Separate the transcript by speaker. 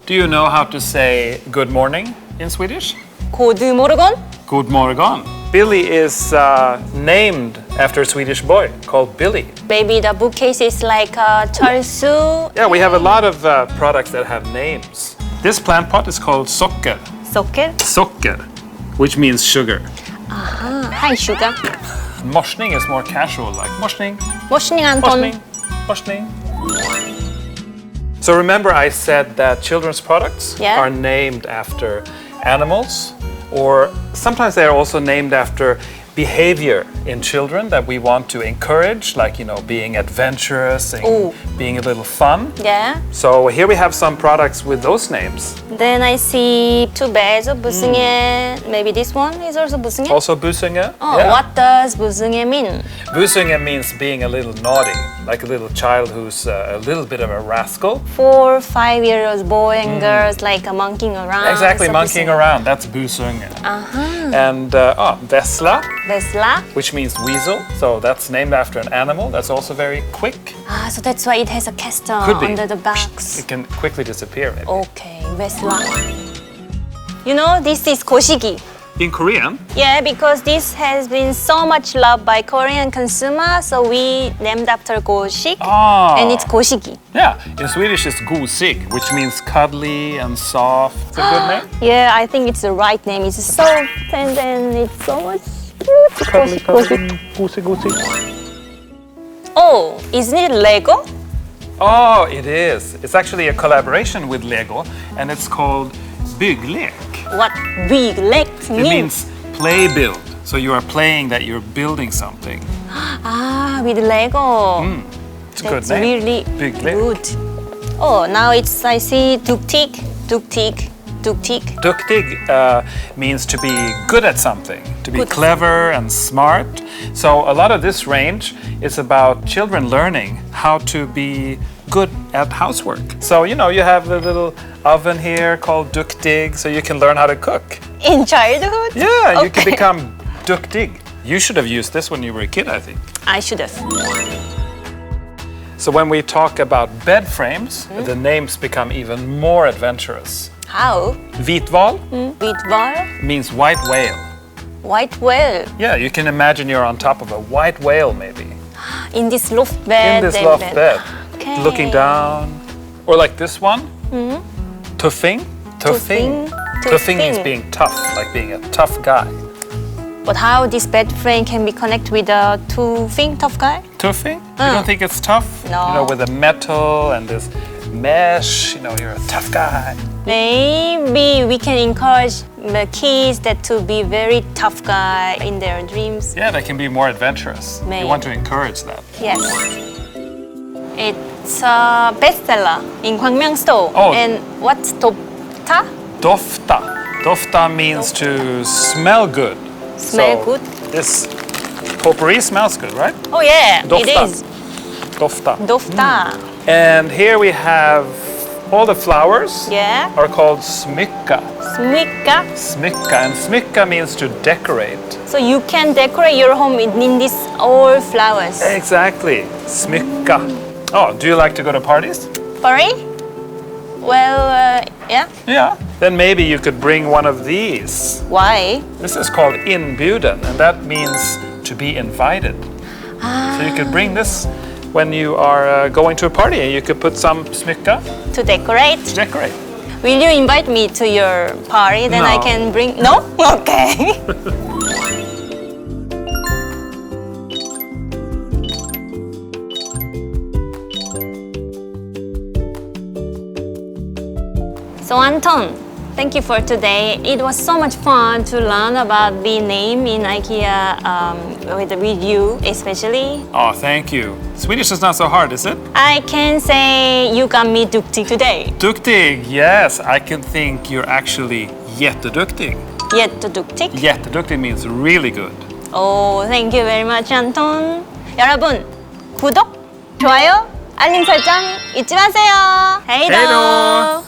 Speaker 1: Do you know how to say good morning in Swedish?
Speaker 2: God morgon.
Speaker 1: God morgon. Billy is named after a Swedish boy called Billy.
Speaker 2: Maybe the bookcase is like 철수.
Speaker 1: Yeah, we have a lot of products that have names. This plant pot is called socker.
Speaker 2: 소켓.
Speaker 1: Socker, which means sugar.
Speaker 2: Hi sugar.
Speaker 1: Morsning is more casual, like morsning,
Speaker 2: 모닝 안톤.
Speaker 1: morsning. So remember I said that children's products are named after animals, or sometimes they are also named after behavior in children that we want to encourage, like, you know, being adventurous and being a little fun.
Speaker 2: Yeah.
Speaker 1: So here we have some products with those names.
Speaker 2: Then I see two bags of BUSUNGE. Maybe this one is also BUSUNGE.
Speaker 1: Also BUSUNGE.
Speaker 2: What does BUSUNGE mean?
Speaker 1: BUSUNGE means being a little naughty, like a little child who's a little bit of a rascal.
Speaker 2: 4 or 5 year old boy and girls like monkeying around.
Speaker 1: Exactly,
Speaker 2: So
Speaker 1: monkeying
Speaker 2: BUSUNGE.
Speaker 1: around. That's BUSUNGE. And VESSLA,
Speaker 2: VESSLA.
Speaker 1: which means weasel. So that's named after an animal. That's also very quick.
Speaker 2: So that's why it has a caster
Speaker 1: Could be.
Speaker 2: under the box.
Speaker 1: It can quickly disappear, maybe.
Speaker 2: Okay, VESSLA. You know, this is GOSIG.
Speaker 1: In Korean,
Speaker 2: Yeah, because this has been so much loved by Korean consumers, so we named after GOSIG, and it's GOSIG.
Speaker 1: yeah, in Swedish it's GOSIG, which means cuddly and soft. It's a good name.
Speaker 2: Yeah, I think it's the right name. It's soft and then it's so much cute.
Speaker 1: GOSIG.
Speaker 2: Oh, isn't it Lego?
Speaker 1: Oh, it is. It's actually a collaboration with Lego, and it's called BYGGLEK.
Speaker 2: What BYGGLEK
Speaker 1: It
Speaker 2: means?
Speaker 1: means play build. So you are playing that you're building something.
Speaker 2: With Lego.
Speaker 1: It's a good
Speaker 2: That's
Speaker 1: name.
Speaker 2: really
Speaker 1: BYGGLEK.
Speaker 2: good. Oh, now it's, I see DUKTIG.
Speaker 1: DUKTIG means to be good at something, to be clever and smart. So a lot of this range is about children learning how to be good at housework. So, you know, you have a little oven here called DUKTIG, so you can learn how to cook.
Speaker 2: In childhood?
Speaker 1: Yeah, you can
Speaker 2: Okay.
Speaker 1: become DUKTIG. You should have used this when you were a kid, I think.
Speaker 2: I should have.
Speaker 1: So when we talk about bed frames, the names become even more adventurous.
Speaker 2: How?
Speaker 1: VITVAL
Speaker 2: VITVAL?
Speaker 1: means white whale.
Speaker 2: White whale.
Speaker 1: Yeah, you can imagine you're on top of a white whale, maybe.
Speaker 2: In this loft bed.
Speaker 1: In this loft bed.
Speaker 2: Okay.
Speaker 1: Looking down. Or like this one. TUFFING.
Speaker 2: TUFFING.
Speaker 1: TUFFING means being tough, like being a tough guy.
Speaker 2: But how this bed frame can be connected with a TUFFING tough guy?
Speaker 1: TUFFING? You don't think it's tough?
Speaker 2: No.
Speaker 1: You know, with the metal and this mesh, you know, you're a tough guy.
Speaker 2: Maybe we can encourage the kids that to be very tough guy in their dreams.
Speaker 1: Yeah, they can be more adventurous.
Speaker 2: Maybe.
Speaker 1: You want to encourage that.
Speaker 2: Yes. It's a bestseller in Gwangmyeong store.
Speaker 1: Oh.
Speaker 2: And what's Dofta?
Speaker 1: Dofta. Dofta means to smell good.
Speaker 2: Smell
Speaker 1: So
Speaker 2: good?
Speaker 1: This potpourri smells good, right?
Speaker 2: Oh yeah, it
Speaker 1: Dofta.
Speaker 2: is.
Speaker 1: Dofta.
Speaker 2: Dofta.
Speaker 1: And here we have all the flowers
Speaker 2: Yeah.
Speaker 1: are called SMYCKA.
Speaker 2: SMYCKA.
Speaker 1: SMYCKA. And SMYCKA means to decorate.
Speaker 2: So you can decorate your home in these all flowers.
Speaker 1: Exactly. SMYCKA. Oh, do you like to go to parties?
Speaker 2: Sorry? Well, yeah.
Speaker 1: Yeah. Then maybe you could bring one of these.
Speaker 2: Why?
Speaker 1: This is called INBJUDEN, and that means to be invited. So you could bring this when you are going to a party, and you could put some SMYCKA
Speaker 2: To decorate.
Speaker 1: to decorate.
Speaker 2: Will you invite me to your party? Then I
Speaker 1: No.
Speaker 2: can bring. No? Okay. So Anton, thank you for today. It was so much fun to learn about the name in IKEA with you, especially.
Speaker 1: Oh, thank you. Swedish is not so hard, is it?
Speaker 2: I can say you got me DUKTIG today.
Speaker 1: Duktig, yes. I can think you're actually jätteduktig.
Speaker 2: Yet to DUKTIG.
Speaker 1: Jätteduktig means really good.
Speaker 2: Oh, thank you very much, Anton. 여러분, 구독, 좋아요, 알림 설정 잊지 마세요. 헤이도.
Speaker 1: 헤이도.